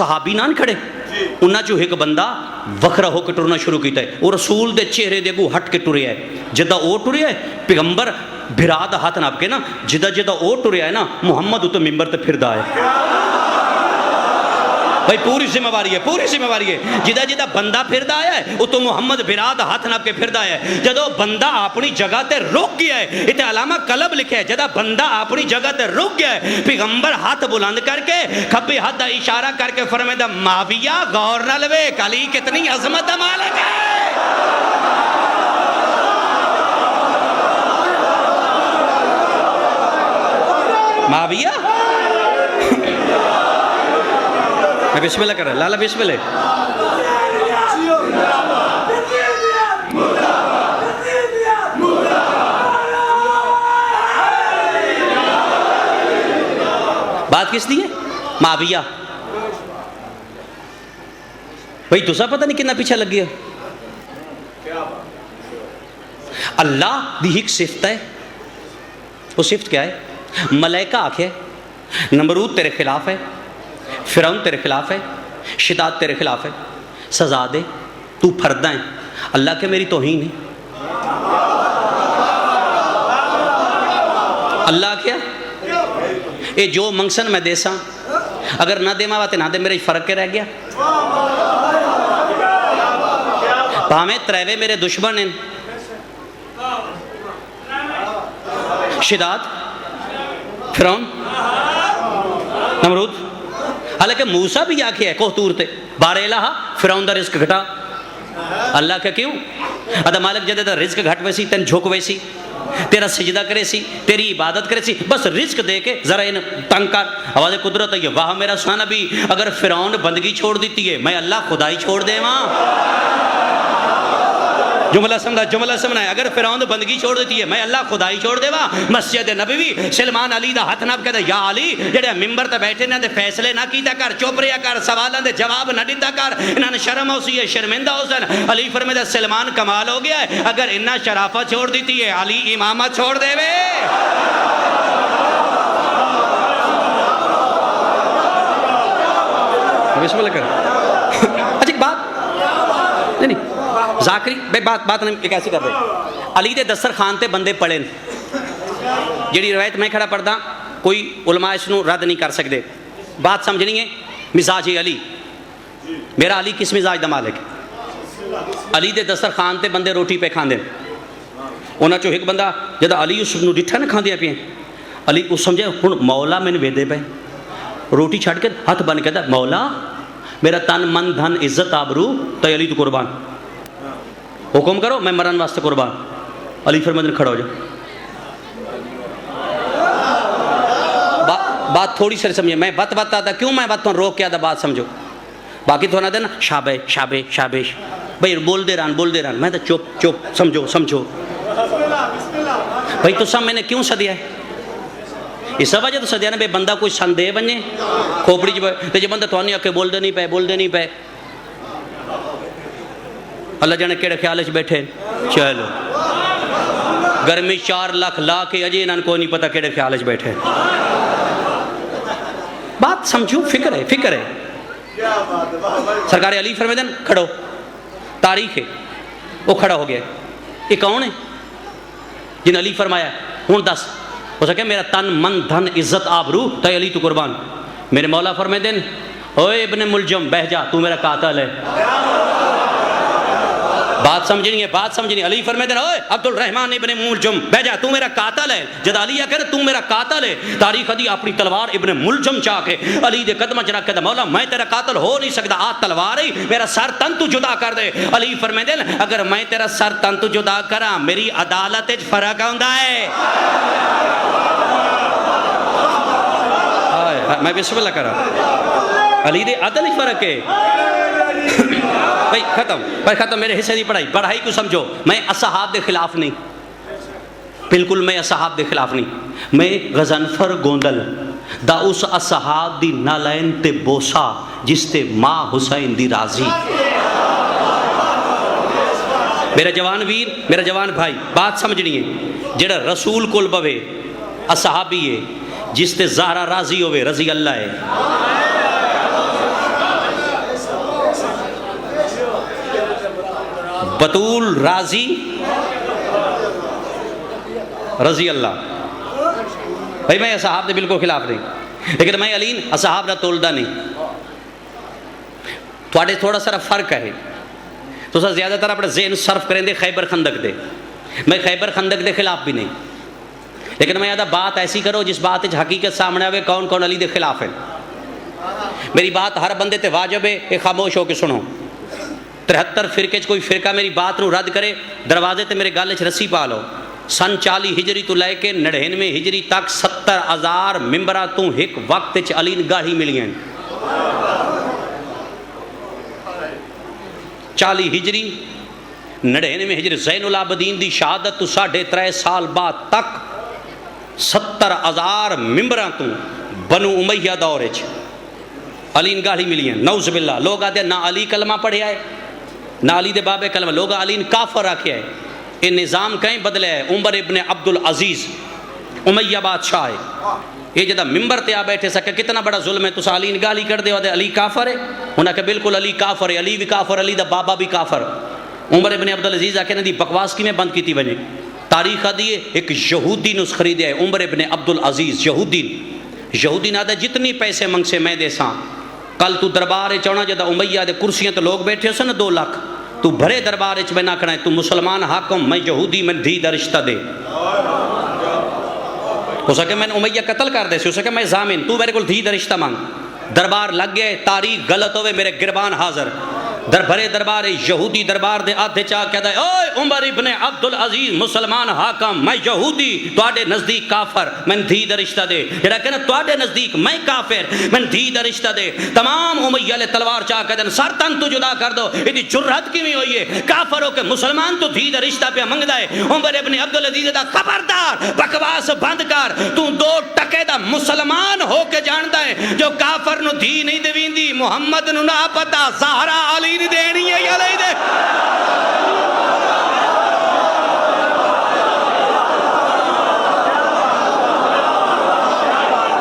صحابی نہ کھڑے انہاں چوں ایک بندہ وکھرا ہو کے ٹرنا شروع کیتا ہے، وہ رسول دے چہرے دے اگوں ہٹ کے ٹریا ہے. جدہ او ٹریا ہے پیغمبر بھرا دا ہاتھ ناپ کے نا، جدہ او ٹریا ہے نا محمد اتنے ممبر تے پھردا ہے. بھائی پوری ذمہ واری ہے، پوری ذمہ واری ہے. جدہ بندہ پھردا آیا ہے وہ تو محمد بھرا دا ہاتھ ناپ کے پھردا ہے. جدو بندہ اپنی جگہ تے رک گیا ہے، اتنے علامہ قلب لکھا ہے، جدہ بندہ اپنی جگہ تے رک گیا ہے پیغمبر ہاتھ بلند کر کے کھبے ہاتھ دا اشارہ کر کے فرمائے معاویہ غور نہ لوے، علی کتنی عظمت دا مالک ہے. معاویہ بسم اللہ کر رہا ہے، لالا بسم اللہ. بات کس دی ہے؟ معاویہ. بھئی تسا پتہ نہیں کتنا پیچھے لگ گیا. اللہ دی ایک صفت ہے، وہ صفت کیا ہے؟ ملائکہ آکھے نمرود تیرے خلاف ہے، فرعون تیرے خلاف ہے، شداد تیرے خلاف ہے، سزا دے، تو پھردہ ہے. اللہ کے میری توہین ہے. اللہ کیا اے جو منگسن میں دیساں اگر نہ دے ماں نہ دے میرے فرق کے رہ گیا. پامیں تریوے میرے دشمن ہیں، شداد، فرعون، نمرود. حالانکہ موسیٰ بھی آکھے ہے کوہ تور تے بارے الہا فرعون دا رزق گھٹا. اللہ کہ کیوں؟ ادا مالک جدے دا رزق گھٹ ویسی تین جھوک ویسی، تیرا سجدہ کرے سی، تیری عبادت کرے سی، بس رزق دے کے ذرا ان تنگ کر. آواز قدرت ہے یہ واہ میرا سبحان نبی. اگر فرعون بندگی چھوڑ دیتی ہے میں اللہ خدائی چھوڑ دے ماں. جملہ سمنا ہے. اگر فرعون بندگی چھوڑ دیتی ہے میں اللہ خدائی چھوڑ دے وا. مسجد نبوی سلمان علی دا ہاتھ ناپ کہتا یا علی جڑے ممبر تے بیٹھے نے دے فیصلے نہ کیتا کر، چپ رہیا کر، سوالاں دے جواب نہ دیندا کر. انہاں نے شرم ہوسی ہے، شرمندہ ہوسن. علی فرمایا سلمان کمال ہو گیا ہے، اگر انہاں شرافت چھوڑ دیتی ہے علی امامت چھوڑ دے وے. بسم اللہ کر. اچھا بات نہیں ذاکری بھائی بات نہیں ایک ایسی کر رہے. علی دے دسترخوان تے بندے پڑھے جیڑی روایت میں کھڑا پڑھدا کوئی علماء اس نو رد نہیں کر سکتے. بات سمجھنی ہے مزاج علی. میرا علی کس مزاج دا مالک ہے؟ علی دے دسترخوان تے بندے روٹی پہ کھاندے. انہاں چوں ایک بندہ جدا علی اس نو ڈٹھا نہ کھاندے پے، علی اس سمجھے ہن مولا مینوں ویدے پے. روٹی چھڈ کے ہاتھ بن کے کہدا مولا میرا تن من دھن عزت آبرو تو علی تو قربان، حکم کرو میں مرن واسطے قربان. علی فرماتے کھڑا ہو جا. بات تھوڑی سی سمجھے، میں بات آتا کیوں میں بات روک کے آتا بات سمجھو. باقی تو نہ دینا شابے شابے شابش بھائی بول دے رہن میں تو چپ چپ سمجھو. بھائی تو سب میں نے کیوں سدیا ہے؟ اس وجہ تو سدیا نا بھائی بندہ کوئی سندے بنے کھوپڑی جی بندہ تو آ کے بول دے نہیں پے. اللہ جانے کیڑے خیال سے بیٹھے. چلو گرمی 4 لاکھ لا کے اجے انہوں کو نہیں پتا کیڑے خیال سے بیٹھے. بات سمجھو، فکر ہے. سرکار علی فرماتے ہیں کھڑو. تاریخ ہے وہ کھڑا ہو گیا. یہ کون ہے جن علی فرمایا ہوں دس ہو سکے میرا تن من دھن عزت آبرو تو علی تو قربان. میرے مولا فرماتے ہیں اوے ابن ملجم بہ جا تو میرا قاتل ہے. بات سمجھنی. علی فرماتے ہیں اوے عبد الرحمن ابن ملجم بہ جا تو میرا قاتل ہے. جد علی کہے تو میرا قاتل ہے، تاریخ دی اپنی تلوار ابن ملجم چاہ کے علی دے قدم چ رکھ کے مولا میں تیرا قاتل ہو نہیں سکتا، آ تلوار ہی میرا سر تن تو جدا کر دے. علی فرماتے ہیں اگر میں تیرا سر تن تو جدا کراں میری عدالت وچ فرق ہوندا ہے. میں بسم اللہ کرا. علی دے عدل فرق ہے. بھائی ختم. میرے حصے دی پڑھائی کو سمجھو. میں اصحاب دے خلاف نہیں، بالکل میں اصحاب دے خلاف نہیں. میں غضنفر گوندل دا اس اصحاب دی نالین تے بوسا جس تے ماں حسین دی راضی. میرا جوان ویر، میرا جوان بھائی، بات سمجھنی ہے. جڑا رسول کول بوے اصحابی ہے، جس تے زہرا راضی ہوئے رضی اللہ ہے. بطول راضی رضی اللہ. بھائی میں اصحاب دے بالکل خلاف نہیں، لیکن میں علی اصحاب نہ تولدا نہیں. تھوڑے تھوڑا سا فرق ہے. تو سر زیادہ تر اپنے ذہن صرف کریں دے خیبر خندق دے. میں خیبر خندق دے خلاف بھی نہیں، لیکن میں بات ایسی کرو جس بات حقیقت سامنے آوے کون کون علی دے خلاف ہے. میری بات ہر بندے تے واجب ہے، ایک خاموش ہو کے سنو. 73 فرقے کوئی فرقہ میری بات نو رد کرے، دروازے تے میرے گل رسی پا لو. سن 40 ہجری تو لے کے 99 ہجری تک 70,000 ممبراں تو ایک وقت چ علی گاڑی ملی ہیں. 40 ہجری 99 ہجری زین العابدین دی شہادت تو 3.5 سال بعد تک 70,000 ممبراں تو بنو امیہ دورے چ علی گاڑی ملی ہیں. نعوذ باللہ. لوگ آتے نہ علی کلمہ پڑھیا ہے نہ علی دے بابے کلمہ، لوگ علی کافر آکھیا ہے. یہ نظام کہیں بدلے ہے. عمر ابن عبدالعزیز امیہ بادشاہ ہے، یہ جدہ ممبر تے آ بیٹھے سکے کتنا بڑا ظلم ہے. تسا علی گالی کر دے ودے علی کافر ہے. انہاں کہ بالکل علی کافر ہے، علی بھی کافر، علی دا بابا بھی کافر. عمر ابن عبدالعزیز آکھے ندی بکواس کی میں بند کیتی وجے. تاریخ دیے ایک یہودی نے اس خریدے ہے عمر ابن عبدالعزیز. یہودی نہ دے جتنی پیسے منگ سے میں دے ساں. کل تو دربار چونا جدہ امیہ دے کرسیاں تو لوگ بیٹھے ہو سن 2 لاکھ، تو بھرے دربار میں نہ کھڑا ہے. تو مسلمان حاکم، میں یہودی میں دھی دا رشتہ دے. ہو سکے میں امیہ قتل کر دے سی، ہو سکے میں ضامن، تو میرے کو دھی دا رشتہ مانگ. دربار لگ گئے، تاریخ غلط ہوئے، میرے گربان حاضر. بھرے دربار یہودی دربار دے آدھے چاہ کہتا ہے اوے عمر ابن عبدالعزیز مسلمان حاکم، میں یہودی تواڈے نزدیک کافر، میں دھی دا رشتہ دے. جڑا کہنا تواڈے نزدیک میں کافر، میں دھی دا رشتہ دے. تمام امیہ لے تلوار چاہ کہتے ہیں سر تن تو جدا کر دو. یہ جرات کی ہوئی ہے کافر ہو کے مسلمان تو دھی دا رشتہ پہ منگدا ہے. عمر ابن عبدالعزیز دا خبردار بکواس بند کر. تو 2 ٹکے دا مسلمان ہو کے جاندا ہے جو کافر نو دھی نہیں دیویندی. محمد نو نہ پتا زہرا علی نہیں دینی ہے یا نہیں دے.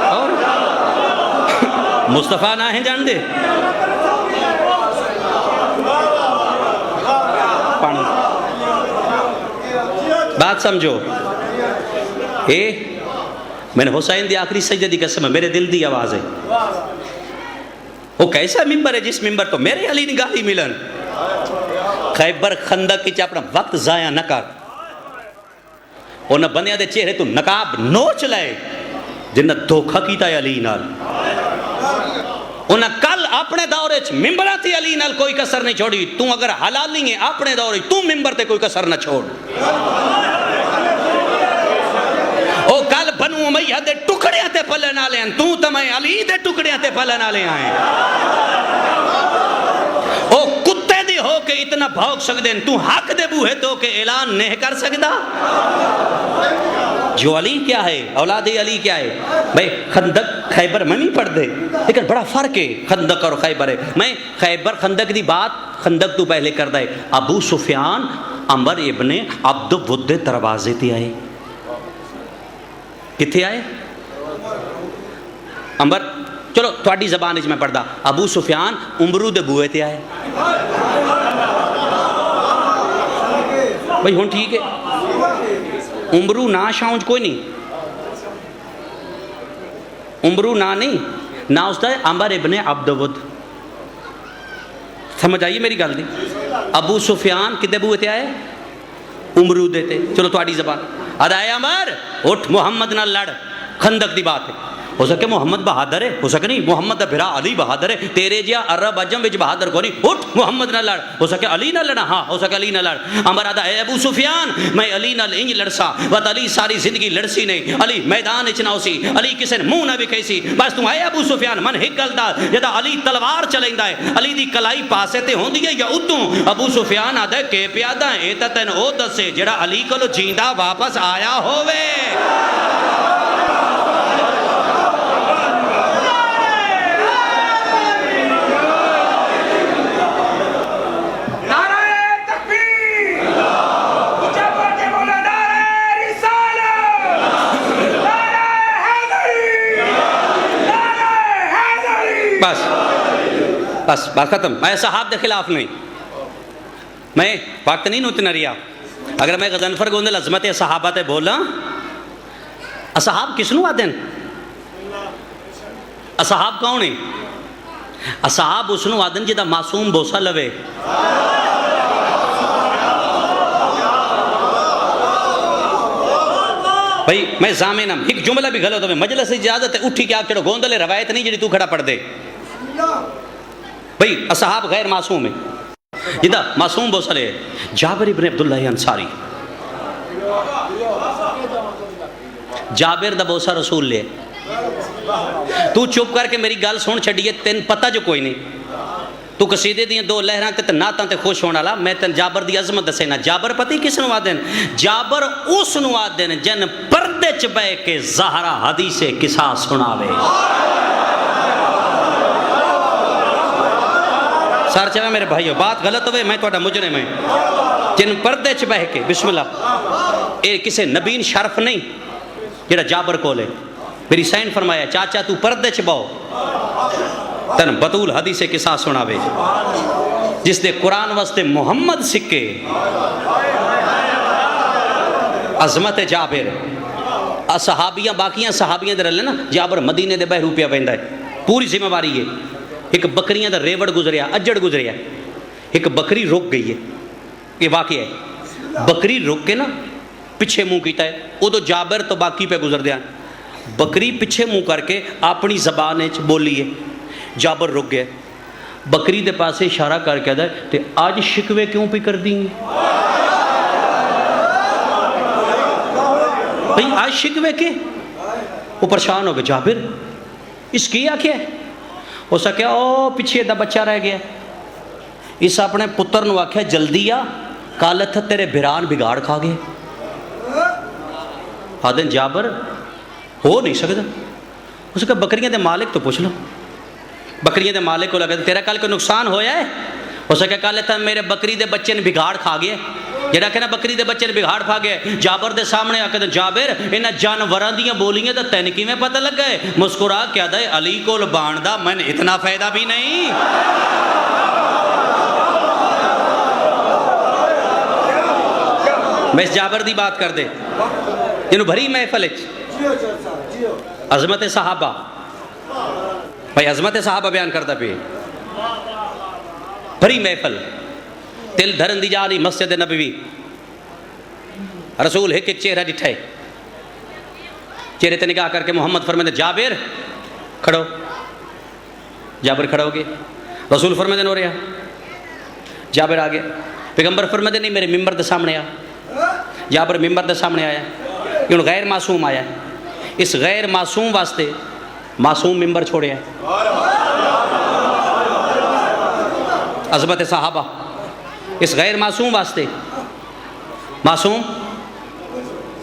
اور مصطفیٰ نہ ہیں جان دے. بات سمجھو. میں نے حسین دی آخری سجدے دی قسم ہے، میرے دل دی آواز ہے. وہ کیسا ممبر ہے جس ممبر تو میرے علی نے گالی ملن. خیبر خندق کی اپنا وقت ضائع نہ کر. انہاں بندیاں دے چہرے تو نقاب نوچ لائے جنہاں دھوکھا کیتا ہے علی نال. انہاں کل اپنے دورے چ ممبراں تے علی نال کوئی کسر نہیں چھوڑی. تو اگر حلالی ہے اپنے دورے تو ممبر تے کوئی کسر نہ چھوڑ. او کل بنو امیہ دے ٹکڑیاں تے پلن والے ہیں، تو تمہیں علی دے ٹکڑیاں تے پلن والے آئے. او کتے دی ہو کے اتنا بھوک سکدے ہیں، تو حق دے بوہے تو کے اعلان نہیں کر سکدا. جو علی کیا ہے، اولاد علی کیا ہے. بھئی خندق خیبر میں نہیں پڑھ دے، لیکن بڑا فرق ہے خندق اور خیبر ہے. میں خیبر خندق دی بات خندق تو پہلے کر دے. ابو سفیان عمر ابن عبد ود دروازے تے آئے. کتھے آئے؟ عمر چلو تھوڑی زبان میں پڑھدا. ابو سفیان عمرو دے بوئے تے آئے. بھئی ہون ٹھیک ہے، عمرو نا شاؤنج کوئی نہیں، عمرو نا نہیں، نا اس دا ہے عمر ابن عبد ود. سمجھ آئیے میری گل دی. ابو سفیان کدے بوئے تے آئے؟ عمرو دے تے. چلو تھوڑی زبان ادائے عمر اٹھ محمد نہ لڑ. خندق دی بات ہے. ہو سکے محمد بہادر ہے، ہو سکے نہیں محمد دا بھرا علی بہادر ہے. تیرے جیا عرب عجم وچ بہادر کو نہیں. اٹھ محمد نہ لڑ. ہو سکے علی نہ لڑا، ہاں ہو سکے علی نہ لڑ. عمر آدھا اے ابو سفیان میں علی نہ انج لڑسا وت علی ساری زندگی لڑسی نہیں. علی میدان وچ نہ ہوسی، علی کسے نے منہ نہ وکھیسی. بس تو اے ابو سفیان من ہک گل دا جدا علی تلوار چلیندا ہے علی دی کلائی پاسے تے ہوندی ہے یا ادوں. ابو سفیان آدھا کہ پیادا اے تے تین او دسے جڑا علی کولو جیندا واپس آیا ہووے. بس بات ختم. میں صحاب دے خلاف نہیں. میں وقت نہیں نوتنا رہا، اگر میں غضنفر گوندل عظمت صحابہ تے بولا، اصحاب کس نو آدن؟ اصحاب کون ہیں؟ اصحاب اس نو آدن جدا معصوم بوسا لوے. بھئی میں زامنم ایک جملہ بھی غلط ہوئے، مجلس اجازت ہے اٹھی کہ آپ چڑھو، گوندلے روایت نہیں جڑی تو کھڑا پڑھ دے. بھئی اصحاب غیر معصوم ہیں، جدا معصوم بوسا لے. جابر ابن عبداللہ انصاری، جابر دا بوسا رسول لے. تو چپ کر کے میری گل سن چھڑیے، تین پتہ جو کوئی نہیں. تو قصیدے دیاں دو لہراں تے نعتاں تے خوش ہونا لا. میں تین جابر دی عظمت دسینا. جابر پتہ ہی کس نو آدن؟ جابر اس نو آدن جن پردے چ بہ کے زہرا حدیث قصہ سناوے. سار چاہے میرے بھائیو بات غلط ہوئے، میں توڑا مجرم ہے. جن پردے چ بہ کے، بسم اللہ، اے کسے نبین شرف نہیں جڑا جابر کو لے. میری سین فرمایا چاچا تو پردے چ باؤ، تن بطول حدیث قصہ سناوے. جس دے قرآن واسطے محمد سکے، عظمت جابر. صحابیاں باقیاں صحابیاں در لینا، جابر مدینے دے بہ روپیہ ویندہ ہے، پوری ذمہ واری ہے. ایک بکریاں دا ریوڑ گزریا، اجڑ گزریا، ایک بکری رک گئی ہے. یہ واقعہ ہے، بکری رک کے نا پچھے منہ کیتا ہے. او تو جابر تو باقی پہ گزر دیا. بکری پچھے منہ کر کے اپنی زبان بولی ہے. جابر رک گیا، بکری دے پاس اشارہ کر کے دے تے آج شکوے کیوں پہ کر دیں گے؟ بھئی آج شکوے کے؟ وہ پریشان ہو گئے. جابر اس کی کیا ہے؟ ہو سکیا او پیچھے دا بچہ رہ گیا. اس اپنے پتر نو آکھیا جلدی آ، کالت تیرے بھران بگاڑ کھا گئے. آدن جابر ہو نہیں سکتا. اس کا بکریاں دے مالک تو پوچھ لو. بکریاں دے مالک کو لگا تیرا کل کو نقصان ہویا ہے؟ ہو سکے کل تھا میرے بکری دے بچے نے بگاڑ کھا گئے. جڑا کہنا بکری دے بچے نے بگاڑ کھا گئے. جابر دے سامنے آ کے جابر انہاں جانوراں دیاں بولیاں تے تین کیویں پتہ لگا ہے؟ مسکرا کیا دے علی کول باندا میں اتنا فائدہ بھی نہیں. میں اس جابر دی بات کر دے جنہوں بھری محفل عظمت صحابہ. بھائی عظمت صحابہ بیان کرتا پہ بھری محفل دل دھرن دی جا رہی مسجد نبوی. رسول ایک ایک چہرہ ڈٹھائے، چہرے تے نگاہ کر کے محمد فرمائے جابر کھڑو. جابر کھڑا ہو گئے. رسول فرمائے نو رہا. جابر آگے. پیغمبر فرمائے نہیں میرے ممبر دے سامنے آ. جابر ممبر دے سامنے آیا. یہ غیر معصوم آیا. اس غیر معصوم واسطے معصوم ممبر چھوڑے ہیں. عظمت صحابہ اس غیر معصوم واسطے معصوم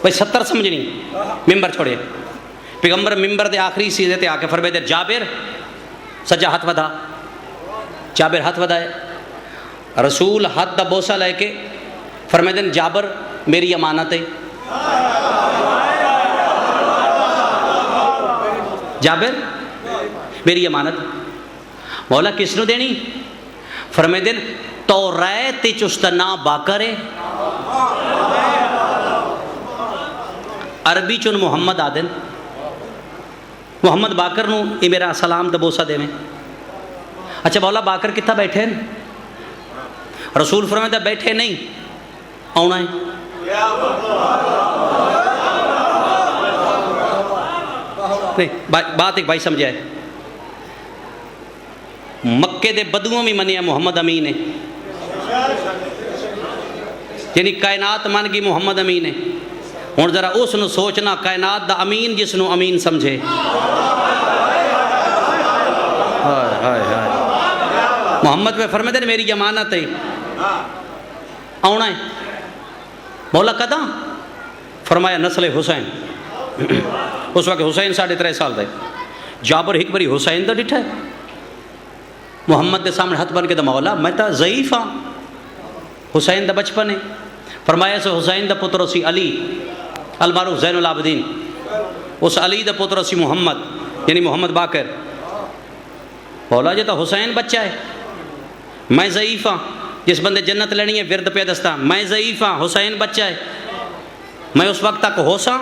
بھئی 70 سمجھنی ممبر چھوڑے. پیغمبر ممبر دے آخری سیدھے تے آکے فرمائے دے جابر سجا ہاتھ ودا. جابر ہاتھ ودائے. رسول ہاتھ دا بوسا لے کے فرمائے دے جابر میری امانت ہے. جابر میری امانت. مولا کس نو دینی؟ فرمائے دن توریت چستنا باکرے. عربی چون محمد آدن. محمد باکر نو یہ میرا سلام دبوسا دے میں. اچھا مولا باکر کتنا بیٹھے ہیں؟ رسول فرمائے دے بیٹھے نہیں آنا ہے. بات ایک بھائی سمجھائے. مکے دے بدووں میں منیا محمد امین ہے، یعنی کائنات من گئی محمد امین ہے. ہوں ذرا اس نو سوچنا کائنات دا امین جس نو امین سمجھے. محمد پہ فرمائے دے میری امانت ہے آنا ہے. مولا کدا؟ فرمایا نسل حسین. اس وقت حسین 3.5 سال دے. جابر ایک بری حسین دا ڈٹھا ہے. محمد دے سامنے ہاتھ بن کے دا مولا میں تا ضعیف ہاں. حسین دا بچپن ہے. فرمایا سے حسین دا پتر سی علی المعروف زین العابدین. اس علی دا پتر سی محمد یعنی محمد باقر. مولا جی تا حسین بچہ ہے میں ضعیف ہاں. جس بندے جنت لینی ہے ورد پہ دستا میں ضعیف ہاں حسین بچہ ہے میں اس وقت تک ہو سا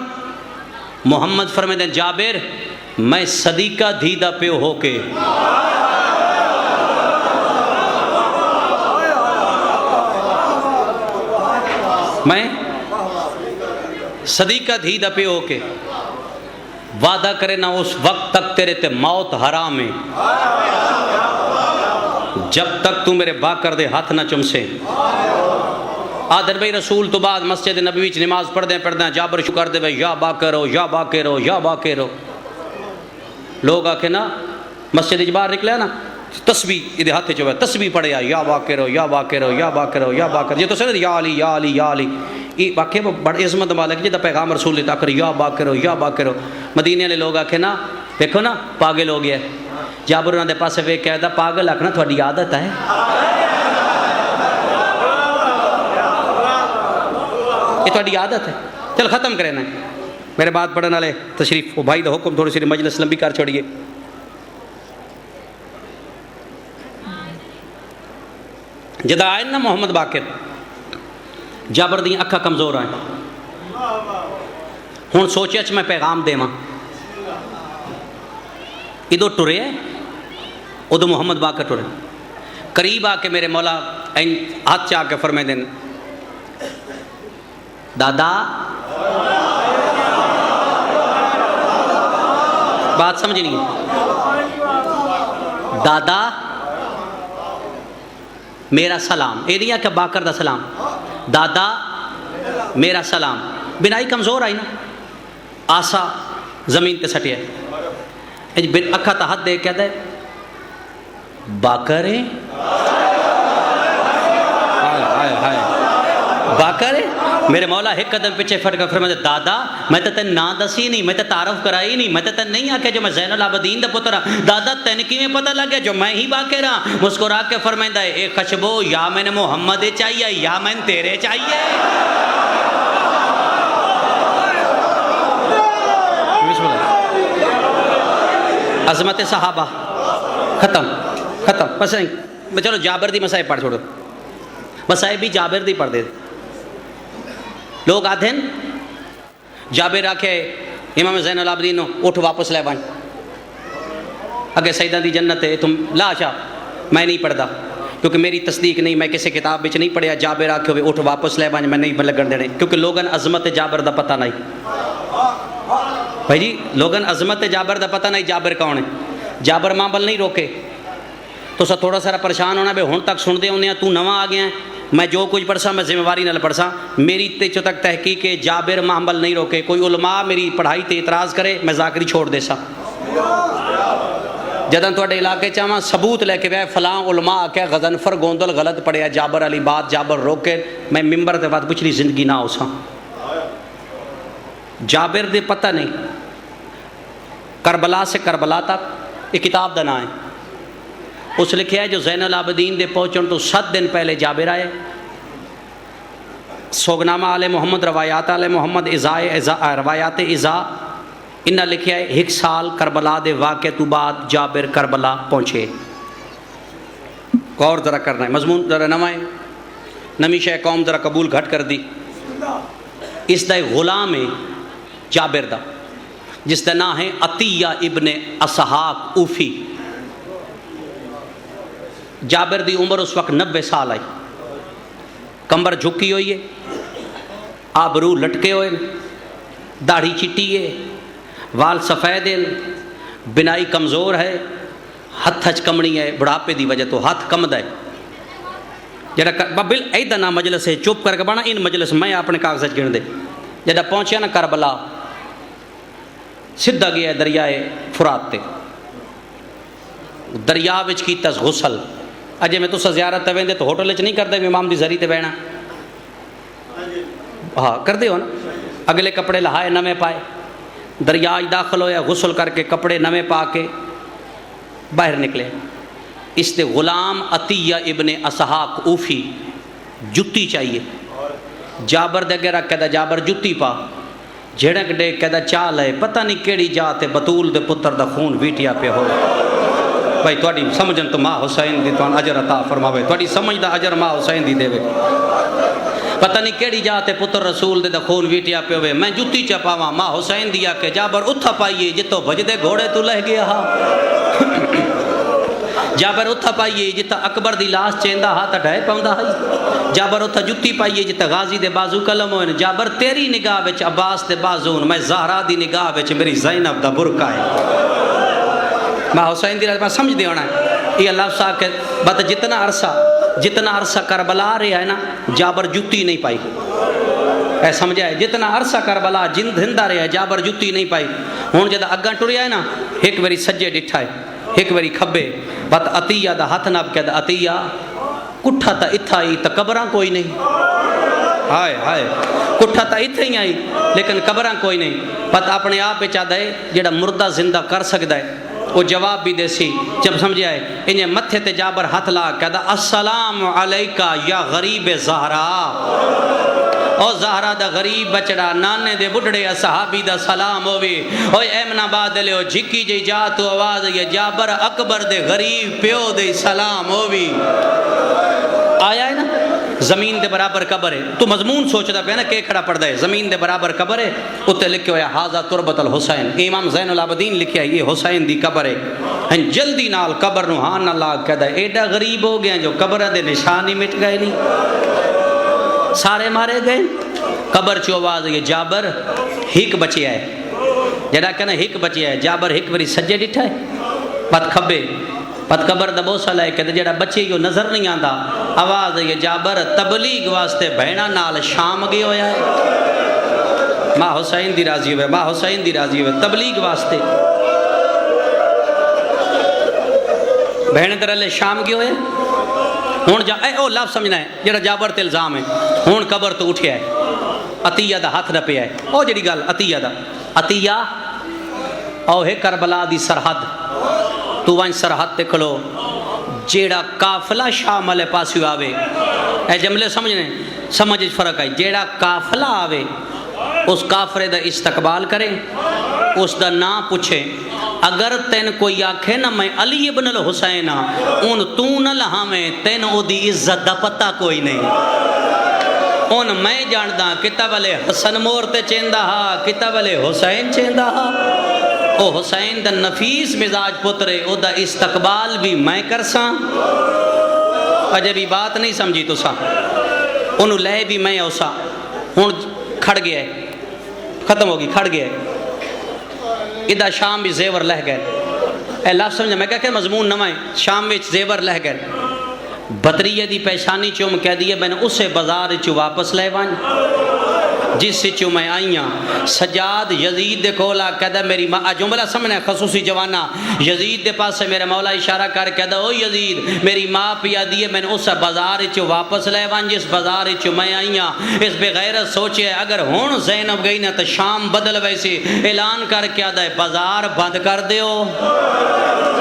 محمد فرمائے جابر میں صدیقہ دھیدہ پیو ہو کے میں صدیقہ دھیدہ پیو ہو کے وعدہ کرے نہ اس وقت تک تیرے تے موت حرام ہے جب تک تو میرے باکر دے ہاتھ نہ چمسے آدھر بھئی رسول تو بعد مسجد نبوی وچ نماز پڑھ دیں جابر شکر دے بھئی یا باکر ہو یا باکر ہو یا باکر ہو لوگ آکے نا مسجد باہر نکلے نا تسبیح ادھے ہاتھ چوبے تسبیح پڑھے یا باکر ہو یا باکر ہو یا باکر ہو یا باکر یہ تو سنے یا علی یا علی یا علی یہ واقعی بڑی عظمت مالک جی پیغام رسول اللہ تاکر یا باکر ہو یا باکر ہو مدینے والے لوگ آکے نا دیکھو نا پاگل ہو گیا جابر انہوں نے پاسے ویک کہہ دا پاگل آکھنا تھوڑی عادت ہے یہ تھوڑی عادت ہے چل ختم کریں نا میرے بات پڑھنے والے تشریف وہ بھائی دا حکم تھوڑی سی مجلس لمبی کر چھوڑیے جدا آئے نا محمد باقر جابر دی اکھا کمزور آئیں ہون سوچیا میں پیغام دے ماں ادھو ٹرے ہے ادھو محمد باقر ٹرے قریب آ کے میرے مولا ہاتھ چاہ کے فرمائے دیں دادا بات سمجھ نہیں دادا میرا سلام اے دیا کہ باکر دا سلام دادا میرا سلام بنائی کمزور آئی نا آسا زمین تے سٹیا اکھا تا ہاتھ دے کیا دے باکر ہے باکر ہے میرے مولا ایک قدم پیچھے پھٹ کر فرمایا دادا میں تے تین نا دسی نہیں میں تے تعارف کرائی نہیں میں تے تین نہیں آکھیا جو میں زین العابدین دا پتر ہاں دادا تین کیویں پتہ لگ گیا جو میں ہی باکر ہاں مسکرا کے فرمائندا ہے اے خشبو یا میں نے محمد چاہیے یا میں تیرے چاہیے عظمت صحابہ ختم بس نہیں چلو جابر دی مسائب پڑھ چھوڑو مسائب بھی جابر دی پڑھ دے لوگ آتے ہیں جابر آکھے امام زین العابدین اٹھ واپس لے بائیں اگے سیدہ دی جنت ہے تم لا شاہ میں نہیں پڑھتا کیونکہ میری تصدیق نہیں میں کسی کتاب بچ نہیں پڑھیا جابر آکھے ہوئے اٹھ واپس لے بائیں میں نہیں لگن دینے کیونکہ لوگن عظمت جابر دا پتہ نہیں بھائی جی لوگن عظمت جابر دا پتہ نہیں جابر کون ہے جابر ماں بل نہیں روکے تو سا تھوڑا سارا پریشان ہونا بے ہون تک سن دے ہونے تو نواں آ گیا ہے میں جو کچھ پڑھسا میں ذمہ واری نہ پڑھسا میری تیچو تک تحقیق ہے جابر محمل نہیں روکے کوئی علماء میری پڑھائی تے اعتراض کرے میں ذاکری چھوڑ دے سا جدن تو اڈے علاقے چاہاں ثبوت لے کے بے فلاں علماء آکے غزنفر گوندل غلط پڑھیا جابر علی بات جابر روکے میں ممبر دے بعد پچھلی زندگی نہ ہو سا جابر دے پتہ نہیں کربلا سے کربلا تک ایک کتاب دا نام ہے اس لکھیا ہے جو زین العابدین دے پہنچن تو 7 دن پہلے جابر آئے سوگنامہ آل محمد روایات آل محمد روایات ازا انہا لکھیا ہے 1 سال کربلا دے واقع تو بعد جابر کربلا پہنچے غور ذرا کرنا ہے مضمون ذرا نمائے نمی شہ قوم ذرا قبول گھٹ کر دی اس دا غلام ہے جابر دا جس دا نام ہے عطیہ ابن اسحاق اوفی جابر دی عمر اس وقت 90 سال آئی کمبر جھکی ہوئی ہے آبرو لٹکے ہوئے داڑھی چٹی ہے وال سفید ہے بنائی کمزور ہے ہتھ ہچ کمڑی ہے بڑھاپے دی وجہ تو ہاتھ کمد ہے جڑا ببل ایدہ نا مجلس ہے چپ کر کے بنا ان مجلس میں اپنے کاغذ گن دے جڑا پہنچیا نا کربلا سدھا گیا دریائے فرات تے دریا وچ کی تس غسل اجے میں تو زیارت تے ویندے تو ہوٹل وچ نہیں کردے امام دی زری تے بہنا ہاں کردے ہو نا اگلے کپڑے لہائے نویں پائے دریا داخل ہویا غسل کر کے کپڑے نویں پا کے باہر نکلے اس تے غلام عطیہ ابن اسحاق اوفی جتی چاہیے جابر دے اگے رکھ کے جابر جتی پا جھڑک ڈے کہدا چال ہے پتہ نہیں کیڑی جاتے بطول دے پتر دا خون ویٹیا پہ ہو بھائی تھوڑی سمجھن تو ماں حسین دی تو اجر عطا فرماوے، تھوڑی سمجھ دا اجر ماں حسین دی دے وے۔ پتہ نہیں کیڑی جاتے پتر رسول دے خون ویٹیا پہ ہوئے، میں جتی چا پاواں ماں حسین دیا کہ جابر اتھا پائیے جتو بھجدے گھوڑے تو لہ گیا ہا، جابر اتھا پائیے جتا اکبر دی لاش چیندہ ہا تا ڈھائے پاؤندہ ہائی، جابر اتھا جتی پائیے جتا غازی دے بازو کلم ہوئے، جابر تیری نگاہ بچ عباس دے بازون، میں زہرا دی نگاہ بچ میری زینب دا برکہ ہے۔ ماں حسین دی رضا سمجھ دے ہونا ہے یہ اللہ صاحب کے بات جتنا عرصہ کربلا رہا ہے نا جابر جتی نہیں پائی، اے سمجھا ہے جتنا عرصہ کربلا زندہ رہا ہے جابر جتی نہیں پائی۔ ہون جدہ اگاں ٹریا ہے نا ایک واری سجے ڈٹھا ہے ایک واری کھبے، بات عطیہ دا ہاتھ ناب کہہ دا عطیہ کٹھا تا اتھا ہی تا قبراں کوئی نہیں، ہائے ہائے کٹھا تا اتھا ہی آئی لیکن قبراں کوئی نہیں، بات اپنے آپ پہ چاہتا ہے جڑا مردہ زندہ کر سکتا ہے وہ جواب بھی دے سی جب سمجھے آئے انہیں متھے تے جابر ہاتھ لا کہتا السلام علیکہ یا غریب زہرا، او زہرا دا غریب بچڑا نانے دے بڑھڑے صحابی دا سلام ہوئے، اوہ ایمن آباد لے ہو جھکی جی جاتو آواز یہ جابر اکبر دے غریب پیو دے سلام ہوئے۔ آیا ہے نا زمین دے برابر قبر ہے، تو مضمون سوچتا پہ نا کہ کھڑا پڑ دے زمین دے برابر قبر ہے، اتے لکھے ہویا حاضر تربت الحسین، امام زین العابدین لکھے ہے یہ حسین دی قبر ہے، جلدی نال قبر نو ہاں نہ لاگ کہتا ہے ایڈا غریب ہو گیا جو قبر دے نشانی مٹ گئے نہیں، سارے مارے گئے۔ قبر چو آواز یہ جابر ہک بچیا ہے، جڑا کہنا ہک بچیا ہے، جابر ہک وری سجے ڈٹھا ہے پت کھبے پت قبر دا بوسا لائے کہ جڑا بچے یہ نظر نہیں آندا آواز یہ جابر تبلیغ واسطے بہنا نال شام گئے ہویا ہے، ماں حسین دی راضی ہوئے ماں حسین دی راضی ہوئے تبلیغ واسطے بہن درلے شام گئے ہوئے۔ ہون جا اے او لفظ سمجھنا ہے جڑا جابر تے الزام ہے، ہون قبر تو اٹھیا ہے عطیہ دا ہاتھ نہ پیا ہے، او جڑی گل عطیہ دا عطیہ او ہے کربلا دی سرحد، تو وائن سرحد تے کھلو جیڑا قافلہ شام والے پاسیو آوے، اے جملے سمجھنے سمجھ فرق ہے، جیڑا قافلہ آوے اس کافرے دا استقبال کرے، اس دا نام پوچھے، اگر تین کوئی آکھے نا میں علی ابن الحسین ان تو نہ لہامیں تین او دی عزت دا پتہ کوئی نہیں، ان میں جاندہ کتاب والے حسن مور تے چیندہ ہا کتاب والے حسین چیندہ ہا، او حسین دا نفیس مزاج پترے او دا استقبال بھی میں کرساں، عجبی بات نہیں سمجھی تو سا انہوں لے بھی میں اوسا ہون کھڑ گیا ہے ختم ہوگی کھڑ گیا ہے ادھا شام بھی زیور لہ گئے، اے لفظ سمجھا میں کہا کہ مضمون نمائیں شام میں زیور لہ گئے، بطریہ دی پیشانی چوم کہہ دیئے میں نے اسے بازار چو واپس لے وائیں جس سے چو میں آئیاں سجاد یزید دے کولا کہتا میری جملہ سمجھنا خصوصی جوانہ یزید دے پاس سے میرے مولا اشارہ کر کہتا او یزید میری ماں پیا دیئے میں نے اسے بازار چو واپس لے وائیں جس بازار چو میں آئیاں، اس بے غیرت سوچے اگر ہون زینب گئی نا تو شام بدل ویسے اعلان کر کیا دے بازار بند کر دیو،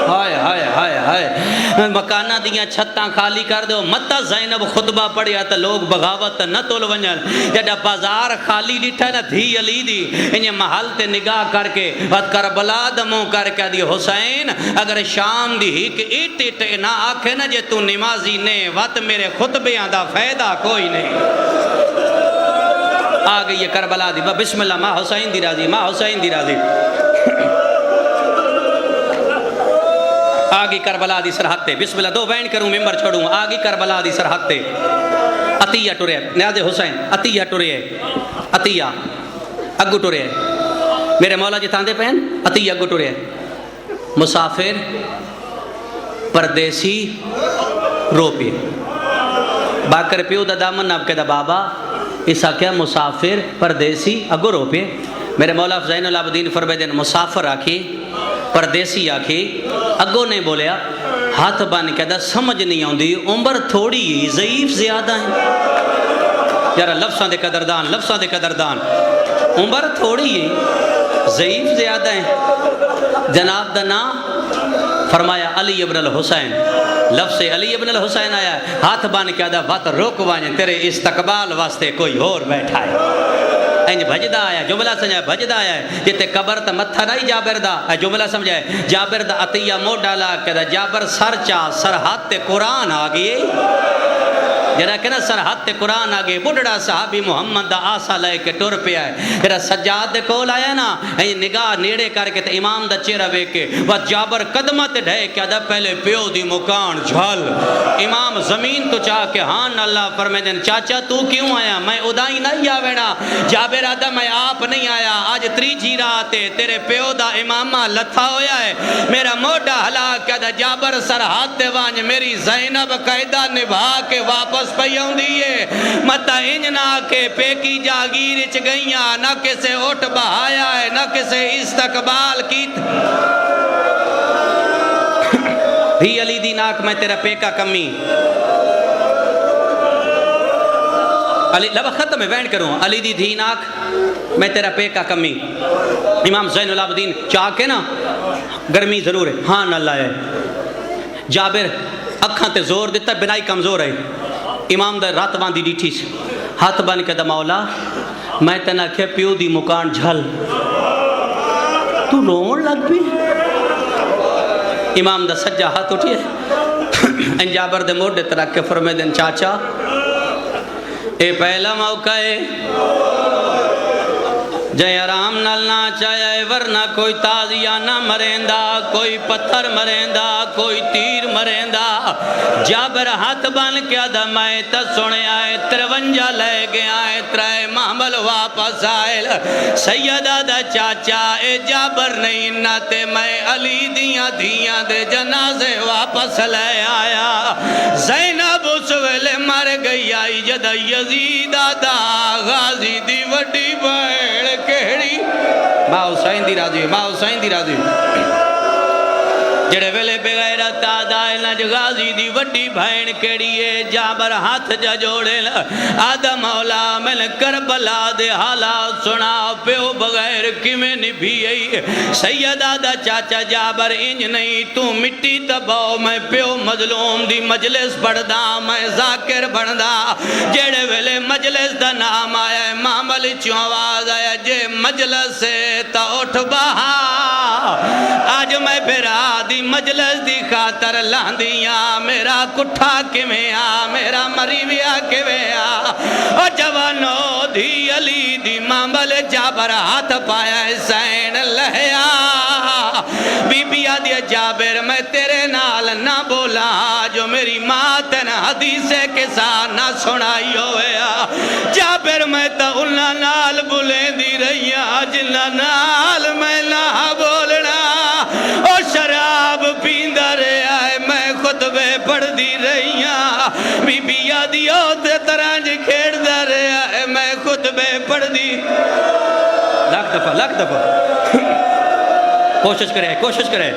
ہائے ہائے ہائے ہائے مکانہ دیاں چھتاں خالی کر دیو، متا زینب خطبہ پڑھیا تا لوگ بغاوت نہ تول ونجل، جڑا بازار خالی ڈٹھا نا دھی علی دی انہیں محل تے نگاہ کر کے وقت کربلا دموں کر کے دی حسین اگر شام دی ہی کہ ایٹ نہ آکھے نا جے تو نمازی نے وقت میرے خطبے آدھا فائدہ کوئی نہیں، آگئی یہ کربلا دی بسم اللہ ماں حسین دی راضی ماں حسین دی راضی، آگئی کربلا دی سرحد تے بسم اللہ دو بین کروں ممبر چھوڑوں آگئی کربلا دی سرحد تے عطیہ ٹرے نیاز حسین عطیہ ٹرے عطیہ اگو ٹرے میرے مولا جی تاندے پہن عطیہ اگو ٹرے مسافر پردیسی روپی باکر پیو دا دامن اب کہتا بابا اسا کیا مسافر پردیسی اگو روپی میرے مولا زین العابدین فرمائے دین مسافر آکھی پردیسی آکھی اگو نے بولیا ہاتھ بان کہتا سمجھ نہیں آن دی عمر تھوڑی ضعیف زیادہ ہیں یارا لفظاں دے قدردان عمر تھوڑی ضعیف زیادہ ہیں جناب دا نام فرمایا علی ابن الحسین لفظ علی ابن الحسین آیا ہاتھ بان کہتا وقت روک وائیں تیرے استقبال واسطے کوئی اور بیٹھا ہے انج بھجدا آیا جملہ سمجھا بھجدا آیا ہے جتے قبر تا متھا نہیں جابر دا جملہ سمجھا ہے جابر دا عطیہ مو ڈالا کہ جابر سر چا سرحد تے قرآن آگئے جڑا کہ نا سرحد تے قرآن آگے بڑھڑا صحابی محمد دا آسا لے کے ٹر پہ آئے جڑا سجاد دے کول آیا نا نگاہ نیڑے کر کے تے امام دا چہرہ وے کے وہ جابر قدمت ڈھے کیا دا پہلے پیو دی مکان جھل امام زمین تو چاہ کے ہان اللہ فرمائے دن چاچا تو کیوں آیا میں ادائی نہیں آوینا جابر آدھا میں آپ نہیں آیا آج تریجی راتے تیرے پیو دا امامہ لتھا ہویا ہے میرا موڈا ہلا کیا دا جابر سرحد دے وانج میری زینب قیدہ نبھا کے واپس پیوں دیئے متا انجنا کے پیکی جاگیر اچ گئیاں نہ کسے اٹھ بہایا ہے نہ کسے استقبال کی بھی علی دی ناک میں تیرا پیکا کمی علی لبا ختم ہے وینڈ کروں علی دی دھی ناک میں تیرا پیکا کمی امام زین العابدین چاہ کے نا گرمی ضرور ہے ہاں اللہ ہے جابر اکھاں تے زور دیتا بنائی کمزور ہے امام دا رات باندھی ڈیٹھی سے ہاتھ بن کے دا مولا میں تینا کھے پیو دی مکان جھل تو رون لگ بھی امام دا سجا ہاتھ اٹھئے ان جابر دے موڑ دے ترک کے فرمے دن چاچا اے پہلا موقع ہے جے آرام نلنا چاہے ورنہ کوئی تازیہ نہ مریندا کوئی پتھر مریندا کوئی تیر مریندا جابر ہاتھ بن کیا دا میں تا سنے آئے 53 لے گئے آئے ترائے محمل واپس آئے سیدہ دا چاچا اے جابر نہیں ناتے میں علی دیاں دیاں دے جنازے واپس لے آیا زینب اس ویلے مر گئی آئی جدہ یزید دا غازی دی وڈی بیڑ کہڑی ماں حسین دی راضی ماں حسین دی راضی جڑے ویلے بغیرت آدھائے نج غازی دی وڈی بھائن کیڑیے جابر ہاتھ جا جوڑے آدھا مولا میں کربلا دے حالات سنا پیو بغیر کمیں نبھی سید آدھا چاچا جابر انج نہیں تو مٹی تباؤ میں پیو مظلوم دی مجلس بڑھدا میں ذاکر بڑھدا جڑے ویلے مجلس دا نام آیا معامل چوں آواز آیا جے مجلس سے تا اٹھ بہا آج میں بھرا دی مجلس دی خاطر لاندیاں میرا کٹھا کمیں آ میرا مریویا کمیں آ اور جوانو دی علی دی مامل جابر ہاتھ پایا حسین لہیا بی بی آدھیا جابر میں تیرے نال نہ بولا جو میری ماں تن حدیث کے ساتھ نہ سنائی ہویا جابر میں تا انہا نال بولیں دی رہیا جنہا نال میں نہ بولنا اور شراب پیندہ رہا ہے میں خطبے پڑھ دی رہیاں بی بی یادی ہوتے ترانج کھیڑ دا رہا ہے میں خطبے پڑھ دی لاکھ دفعہ کوشش کرے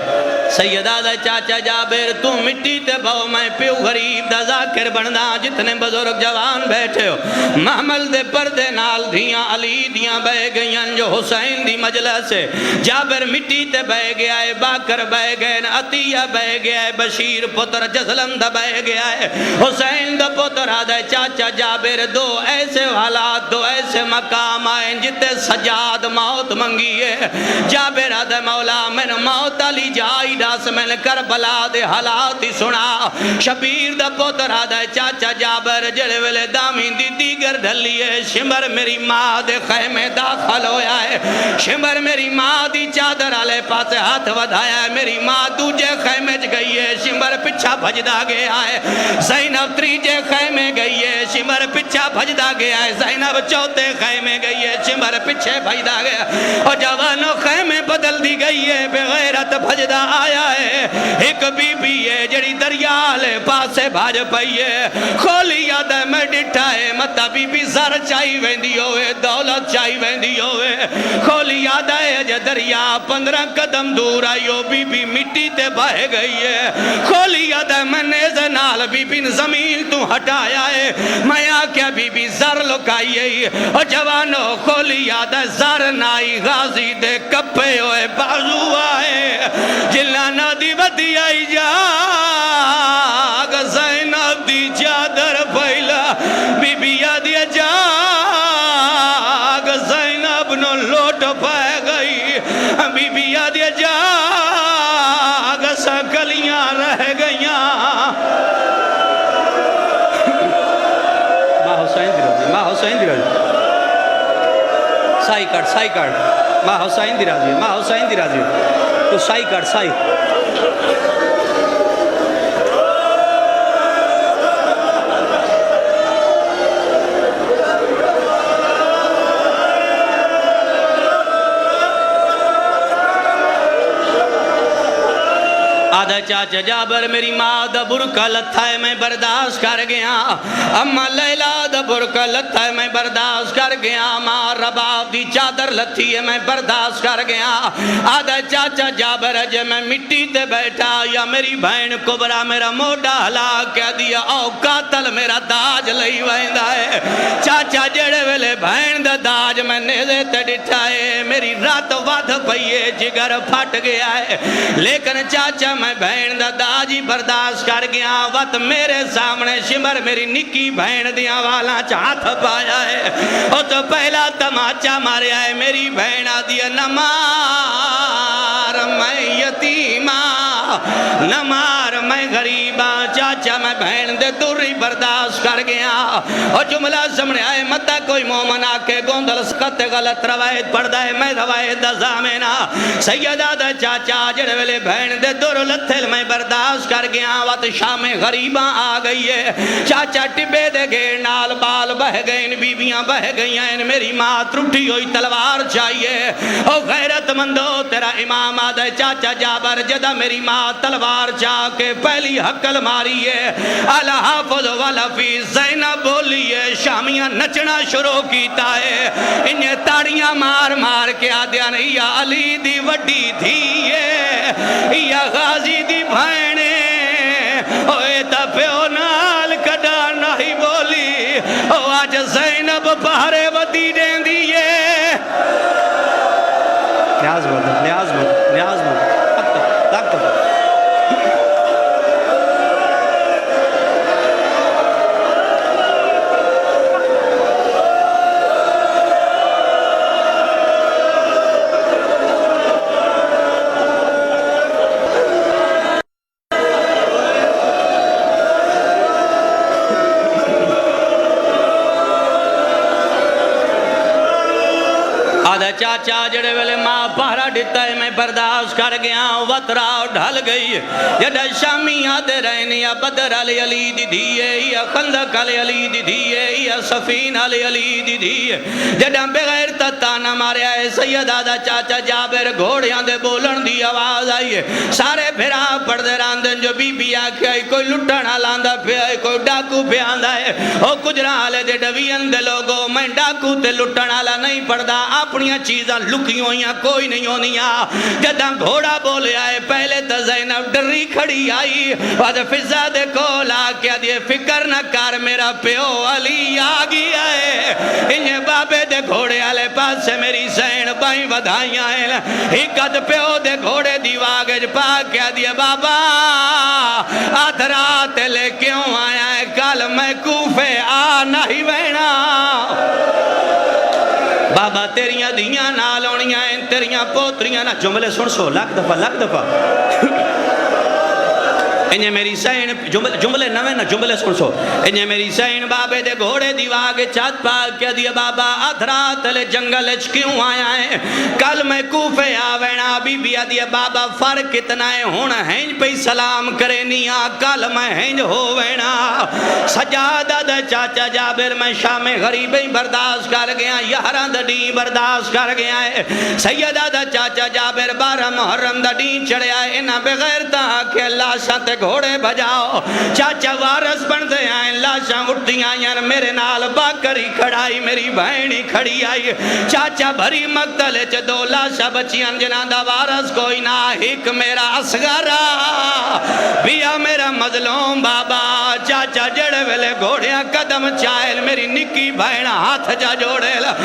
سیدہ دا چاچا جابر تو مٹی تے بھاؤ میں پیو غریب دا ذاکر بندا جتنے بزرگ جوان بیٹھے ہو محمل دے پردے نال دھیاں علی دیاں بہ گئیاں جو حسین دی مجلس ہے جابر مٹی تے بہ گیا ہے باکر بہ گئے عطیہ بہ گیا ہے بشیر پتر جسلم دا بہ گیا ہے حسین دا پتر آدھے چاچا جابر دو ایسے حالات دو ایسے مقام آئیں جتے سجاد موت منگی ہے جابر آدھے مولا میں نے موت علی جائی ڈاس میں نے کربلا دے حالات ہی سنا شبیر دا پوتر آدھا چاچا جابر جڑے ویلے دامین دی دیگر ڈھلیے شمر میری ماں دے خیمے داخل ہویا ہے شمر میری ماں دی چادر آلے پاسے ہاتھ ودھایا ہے میری ماں دوجے خیمے چ گئی ہے شمر پچھا بھجدا گیا ہے زینب تریجے خیمے گئی ہے شمر پچھا بھجدا گیا ہے زینب چوتھے خیمے گئی ہے شمر پچھے بھجدا گیا اور جوانو خیمے بدل دی گئی ہے بغیرت بھجدا آیا ہے ایک بی بی ہے جڑی دریالے پاسے بھاج پئی ہے کھولی یاد ہے میں ڈٹھا ہے مطا بی بی زر چاہی ویندی ہوئے دولت چاہی ویندی ہوئے کھولی یاد ہے جے دریا 15 قدم دور آئیو بی بی مٹی تے بہ گئی ہے کھولی یاد ہے میں نیزے نال بی بی زمین تو ہٹایا ہے میں آکیا بی بی زر لکائی ہے اور جوانو کھولی یاد ہے زر نائی غازی دے کپے ہوئے بازو آئے جلانا دی بدی آئی جاگ زینب دی چادر پھیلا بی بی یادی جاگ زینب راضی ماں حسین دی راضی سائی کٹ ماں حسین دی راضی ماں حسین دی راضی تو سائی کٹ سائی آدھا چاچا جابر میری ماں دا برکا لتھا ہے میں برداشت کر گیا اما لیلہ دا برکا لتھا ہے میں برداشت کر گیا ماں رباب دی چادر لتھی ہے میں برداشت کر گیا آدھا چاچا جابر جے میں مٹی تے بیٹھا یا میری بہن کبرا میرا موڈا ہلا کیا دیا او قاتل میرا داج لئی وائندہ ہے چاچا جڑے ویلے بہن دا داج میں نیزے تے ڈٹھا ہے میری رات واد پئیے جگر پھٹ گیا ہے لیکن چاچا میں بہن دا داجی برداشت کر گیا وقت میرے سامنے شمر میری نکی بہن دیا والا چاہت پایا ہے او تو پہلا تماچا ماریا ہے میری بہن دیا نمار میں یتیمہ نمار میں غریبہ چاچا میں بہن دے دوری برداشت کر گیا اور جملہ سمنے آئے متا کوئی مومن آکے گوندل سکت غلط روایت پڑھ ہے میں روایت دا زامنہ سیدہ دا چاچا جڑے ویلے بہن دے دور لتھل میں برداشت کر گیا وقت شام غریباں آ گئی ہے چاچا ٹبے دے گئے نال بال بہ گئے بیبیاں بہ گئی ہیں میری ماں ترٹھی ہوئی تلوار چاہیے او غیرت مندو تیرا امام آدھے چاچا جابر جدہ میری ماں تلوار چاہ کے پہلی حقل ماری ہے اللہ حافظ والا فی زینب بولی ہے شامیاں نچنا شروع کیتا ہے انہیں تاڑیاں مار مار کے آدھیا نہیں یا علی دی وڈی تھی ہے یا غازی دی بھائنے اوے تا پیو نال کڈا نہیں بولی او آج زینب بہرے ودی دین دیئے نیاز مد تک آدھا چاچا جڑے ویلے ماں پہرا ڈتا ہے میں برداشت کر گیا وطرہ ڈھل گئی جڑا شامی آدھے رہنے یا بدر علی علی دی دیئے یا خندق علی علی دی دیئے یا سفین علی علی دی دیئے جڑا بغیر تتانا مارے آئے سید آدھا چاچا جابر گھوڑیاں دے بولن دی آواز آئیے سارے بھرا پڑھ دے راندن جو بی بی آکھے آئی کوئی لٹنا لاندہ پہ آئی کوئی ڈاکو پہ آندہ ہے او کجرہ آلے دے ڈوین دے لوگو میں ڈاکو تے لٹنا لا نہیں پڑھ دا اپنی چیزاں لکی ہوئیاں کوئی نہیں ہونیاں جدہ گھوڑا بولے آئے پہلے تا زینب ڈری کھڑی آئی وعد فضا دے کولا کیا دیئے فکر نہ کار میرا پیو علی آگی آئے انہیں بابے دے گھوڑے آلے پاس سے میری زین بائیں ودھائیاں ہیں ہکت پیو دے گھوڑے دیواغج پا کیا دیئے بابا آدھرات لے کیوں آیا ہے کل میں کوفے آ نہیں وینا بابا تیریاں دیاں نالونیاں ہیں تیریاں پوتریاں نہ جملے سن سو لاکھ دفعہ انہیں میری سین جملے نوے نہ جملے سن سو انہیں میری سین بابے دے گھوڑے دیواغ چات پاک کیا دیا بابا آدھرات لے جنگل اچ کیوں آیا ہے کل میں کوفے آوینا بی بی دیا بابا فرق کتنا ہے ہونا ہینج پہ سلام کرے نیا کل میں ہینج ہووینا سجادہ دا چاچا جابر میں شام غریبیں برداشت کر گیا یہران دا ڈی برداشت کر گیا ہے سیدہ دا چاچا جابر 12 محرم دا ڈی چڑھے آئے انہا بغیر تا کہ اللہ شاہ گھوڑے بجاؤ چاچا وارث بن دے آئیں لاشاں اٹھتی آئیں میرے نال باکری کھڑائی میری بہنی کھڑی آئی چاچا بھری مقتل چ 2 لاشاں بچیاں جنہاں دا وارث کوئی نہ ایک میرا اصغرہ بیا میرا مظلوم بابا چاچا جڑے ویلے گھوڑیاں قدم چائل میری نکی بہن ہاتھ جا جوڑے